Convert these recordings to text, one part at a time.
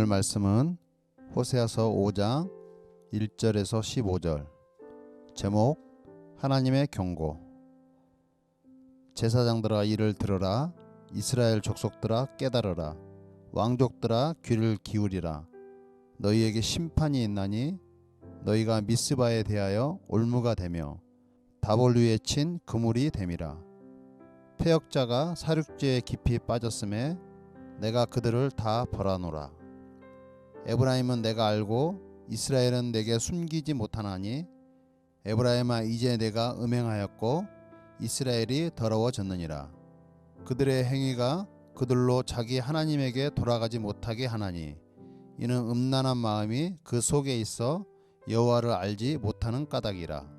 오늘 말씀은 호세아서 5장 1절에서 15절. 제목 하나님의 경고. 제사장들아 이를 들으라. 이스라엘 족속들아 깨달으라. 왕족들아 귀를 기울이라. 너희에게 심판이 있나니 너희가 미스바에 대하여 올무가 되며 다볼 위에 친 그물이 됨이라. 패역자가 사륙지에 깊이 빠졌음에 내가 그들을 다 벌하노라. 에브라임은 내가 알고 이스라엘은 내게 숨기지 못하나니 에브라임아 이제 내가 음행하였고 이스라엘이 더러워졌느니라. 그들의 행위가 그들로 자기 하나님에게 돌아가지 못하게 하나니 이는 음란한 마음이 그 속에 있어 여호와를 알지 못하는 까닭이라.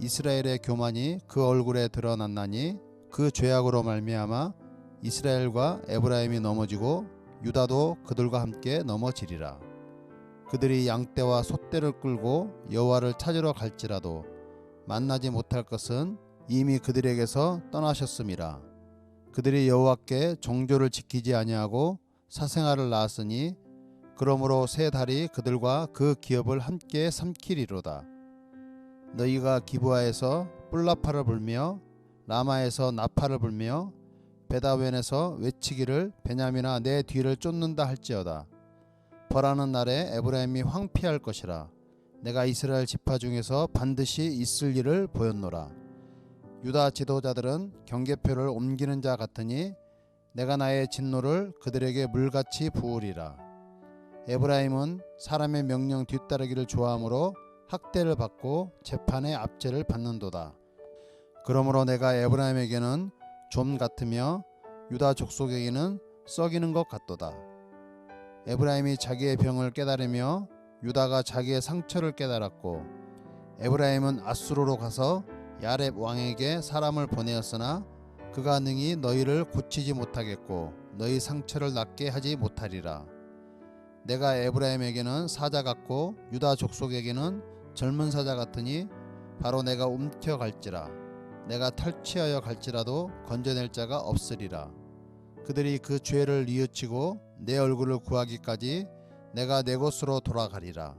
이스라엘의 교만이 그 얼굴에 드러났나니 그 죄악으로 말미암아 이스라엘과 에브라임이 넘어지고 유다도 그들과 함께 넘어지리라. 그들이 양떼와 소떼를 끌고 여호와를 찾으러 갈지라도 만나지 못할 것은 이미 그들에게서 떠나셨음이라. 그들이 여호와께 정조를 지키지 아니하고 사생아를 낳았으니 그러므로 새 달이 그들과 그 기업을 함께 삼키리로다. 너희가 기브아에서 뿔라파를 불며 라마에서 나팔을 불며 베다웬에서 외치기를 베냐민아 내 뒤를 쫓는다 할지어다. 벌하는 날에 에브라임이 황폐할 것이라. 내가 이스라엘 지파 중에서 반드시 있을 일을 보였노라. 유다 지도자들은 경계표를 옮기는 자 같으니 내가 나의 진노를 그들에게 물같이 부으리라. 에브라임은 사람의 명령 뒤따르기를 좋아하므로 학대를 받고 재판의 압제를 받는도다. 그러므로 내가 에브라임에게는 좀 같으며 유다 족속에게는 썩이는 것 같도다. 에브라임이 자기의 병을 깨달으며 유다가 자기의 상처를 깨달았고 에브라임은 아수르로 가서 야렙 왕에게 사람을 보내었으나 그가 능히 너희를 고치지 못하겠고 너희 상처를 낫게 하지 못하리라. 내가 에브라임에게는 사자 같고 유다 족속에게는 젊은 사자 같으니 바로 내가 움켜갈지라. 내가 탈취하여 갈지라도 건져낼 자가 없으리라. 그들이 그 죄를 뉘우치고 내 얼굴을 구하기까지 내가 내 곳으로 돌아가리라.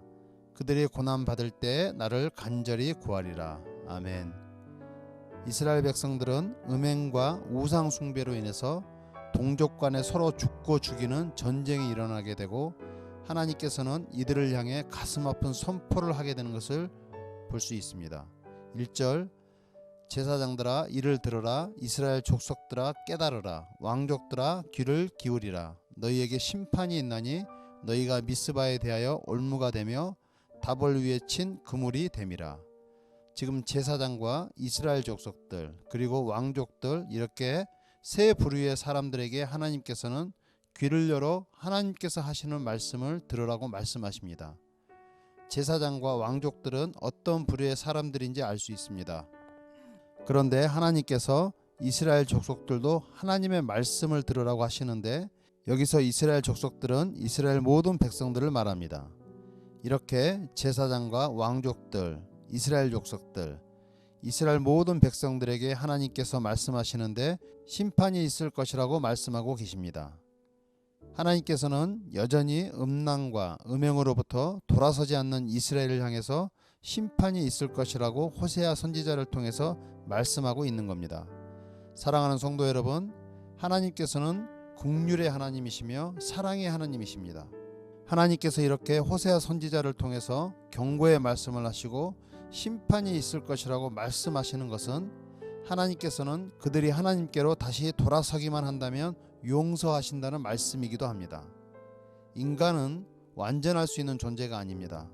그들이 고난받을 때에 나를 간절히 구하리라. 아멘. 이스라엘 백성들은 음행과 우상 숭배로 인해서 동족 간에 서로 죽고 죽이는 전쟁이 일어나게 되고 하나님께서는 이들을 향해 가슴 아픈 선포를 하게 되는 것을 볼 수 있습니다. 1절 제사장들아 이를 들으라. 이스라엘 족속들아 깨달으라. 왕족들아 귀를 기울이라. 너희에게 심판이 있나니 너희가 미스바에 대하여 올무가 되며 다볼 위에 친 그물이 됨이라. 지금 제사장과 이스라엘 족속들 그리고 왕족들 이렇게 세 부류의 사람들에게 하나님께서는 귀를 열어 하나님께서 하시는 말씀을 들으라고 말씀하십니다. 제사장과 왕족들은 어떤 부류의 사람들인지 알 수 있습니다. 그런데 하나님께서 이스라엘 족속들도 하나님의 말씀을 들으라고 하시는데 여기서 이스라엘 족속들은 이스라엘 모든 백성들을 말합니다. 이렇게 제사장과 왕족들, 이스라엘 족속들, 이스라엘 모든 백성들에게 하나님께서 말씀하시는데 심판이 있을 것이라고 말씀하고 계십니다. 하나님께서는 여전히 음란과 음행으로부터 돌아서지 않는 이스라엘을 향해서 심판이 있을 것이라고 호세아 선지자를 통해서 말씀하고 있는 겁니다. 사랑하는 성도 여러분, 하나님께서는 긍휼의 하나님이시며 사랑의 하나님이십니다. 하나님께서 이렇게 호세아 선지자를 통해서 경고의 말씀을 하시고 심판이 있을 것이라고 말씀하시는 것은 하나님께서는 그들이 하나님께로 다시 돌아서기만 한다면 용서하신다는 말씀이기도 합니다. 인간은 완전할 수 있는 존재가 아닙니다.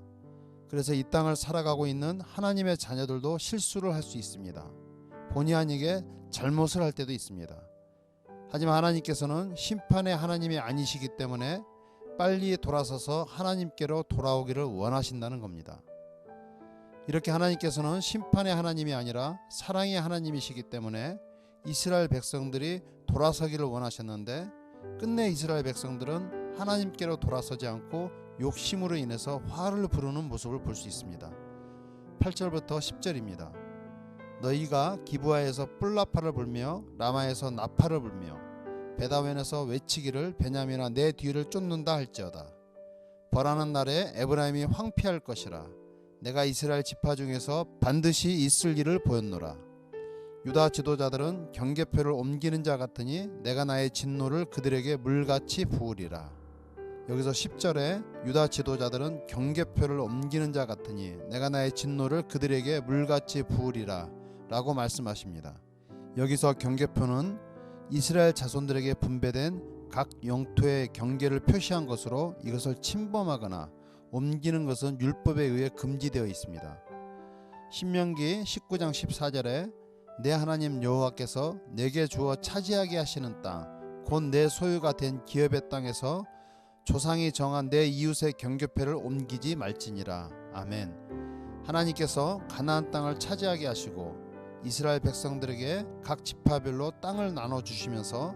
그래서 이 땅을 살아가고 있는 하나님의 자녀들도 실수를 할 수 있습니다. 본의 아니게 잘못을 할 때도 있습니다. 하지만 하나님께서는 심판의 하나님이 아니시기 때문에 빨리 돌아서서 하나님께로 돌아오기를 원하신다는 겁니다. 이렇게 하나님께서는 심판의 하나님이 아니라 사랑의 하나님이시기 때문에 이스라엘 백성들이 돌아서기를 원하셨는데 끝내 이스라엘 백성들은 하나님께로 돌아서지 않고 욕심으로 인해서 화를 부르는 모습을 볼 수 있습니다. 8절부터 10절입니다. 너희가 기브아에서 뿔라파를 불며 라마에서 나팔을 불며 베다웬에서 외치기를 베냐민아 내 뒤를 쫓는다 할지어다. 벌하는 날에 에브라임이 황폐할 것이라. 내가 이스라엘 지파 중에서 반드시 있을 일을 보였노라. 유다 지도자들은 경계표를 옮기는 자 같으니 내가 나의 진노를 그들에게 물같이 부으리라. 여기서 10절에 유다 지도자들은 경계표를 옮기는 자 같으니 내가 나의 진노를 그들에게 물같이 부으리라 라고 말씀하십니다. 여기서 경계표는 이스라엘 자손들에게 분배된 각 영토의 경계를 표시한 것으로 이것을 침범하거나 옮기는 것은 율법에 의해 금지되어 있습니다. 신명기 19장 14절에 내 하나님 여호와께서 내게 주어 차지하게 하시는 땅 곧 내 소유가 된 기업의 땅에서 조상이 정한 내 이웃의 경계표를 옮기지 말지니라. 아멘. 하나님께서 가나안 땅을 차지하게 하시고 이스라엘 백성들에게 각 지파별로 땅을 나눠주시면서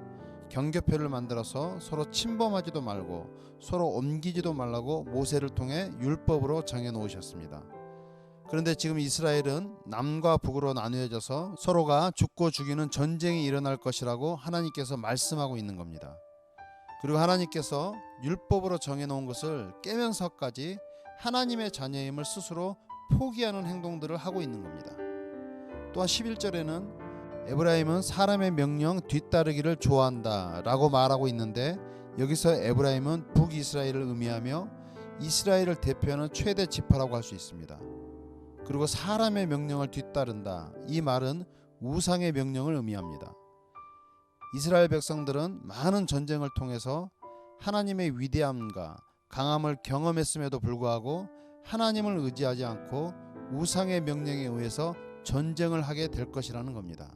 경계표를 만들어서 서로 침범하지도 말고 서로 옮기지도 말라고 모세를 통해 율법으로 정해놓으셨습니다. 그런데 지금 이스라엘은 남과 북으로 나누어져서 서로가 죽고 죽이는 전쟁이 일어날 것이라고 하나님께서 말씀하고 있는 겁니다. 그리고 하나님께서 율법으로 정해놓은 것을 깨면서까지 하나님의 자녀임을 스스로 포기하는 행동들을 하고 있는 겁니다. 또한 11절에는 에브라임은 사람의 명령 뒤따르기를 좋아한다 라고 말하고 있는데 여기서 에브라임은 북이스라엘을 의미하며 이스라엘을 대표하는 최대 지파라고 할 수 있습니다. 그리고 사람의 명령을 뒤따른다, 이 말은 우상의 명령을 의미합니다. 이스라엘 백성들은 많은 전쟁을 통해서 하나님의 위대함과 강함을 경험했음에도 불구하고 하나님을 의지하지 않고 우상의 명령에 의해서 전쟁을 하게 될 것이라는 겁니다.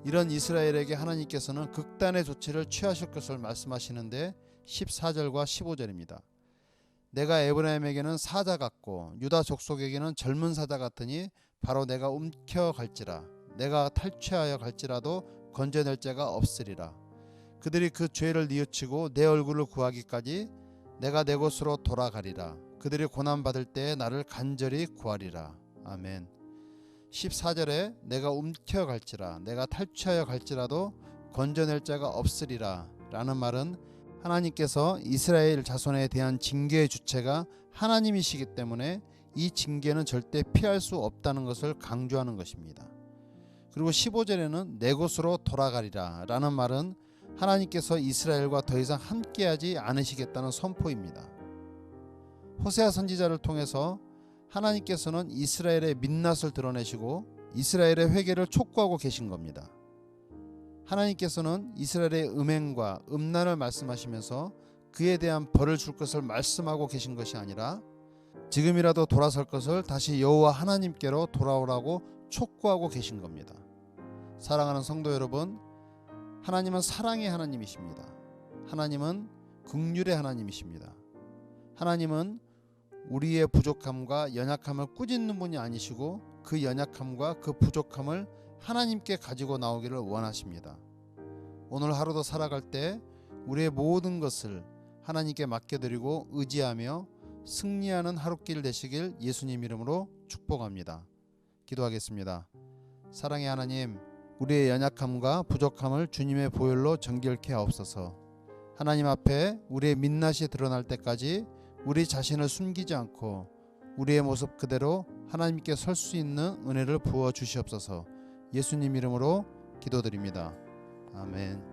이런 이스라엘에게 하나님께서는 극단의 조치를 취하실 것을 말씀하시는데 14절과 15절입니다. 내가 에브라임에게는 사자 같고 유다 족속에게는 젊은 사자 같으니 바로 내가 움켜갈지라. 내가 탈취하여 갈지라도 건져낼 자가 없으리라. 그들이 그 죄를 뉘우치고 내 얼굴을 구하기까지 내가 내 곳으로 돌아가리라. 그들이 고난받을 때에 나를 간절히 구하리라. 아멘. 14절에 내가 움켜갈지라 내가 탈취하여 갈지라도 건져낼 자가 없으리라 라는 말은 하나님께서 이스라엘 자손에 대한 징계의 주체가 하나님이시기 때문에 이 징계는 절대 피할 수 없다는 것을 강조하는 것입니다. 그리고 15절에는 내 곳으로 돌아가리라 라는 말은 하나님께서 이스라엘과 더 이상 함께하지 않으시겠다는 선포입니다. 호세아 선지자를 통해서 하나님께서는 이스라엘의 민낯을 드러내시고 이스라엘의 회개를 촉구하고 계신 겁니다. 하나님께서는 이스라엘의 음행과 음란을 말씀하시면서 그에 대한 벌을 줄 것을 말씀하고 계신 것이 아니라 지금이라도 돌아설 것을 다시 여호와 하나님께로 돌아오라고 촉구하고 계신 겁니다. 사랑하는 성도 여러분, 하나님은 사랑의 하나님이십니다. 하나님은 긍휼의 하나님이십니다. 하나님은 우리의 부족함과 연약함을 꾸짖는 분이 아니시고 그 연약함과 그 부족함을 하나님께 가지고 나오기를 원하십니다. 오늘 하루도 살아갈 때 우리의 모든 것을 하나님께 맡겨드리고 의지하며 승리하는 하루길 되시길 예수님 이름으로 축복합니다. 기도하겠습니다. 사랑의 하나님, 우리의 연약함과 부족함을 주님의 보혈로 정결케 하옵소서. 하나님 앞에 우리의 민낯이 드러날 때까지 우리 자신을 숨기지 않고 우리의 모습 그대로 하나님께 설 수 있는 은혜를 부어 주시옵소서. 예수님 이름으로 기도드립니다. 아멘.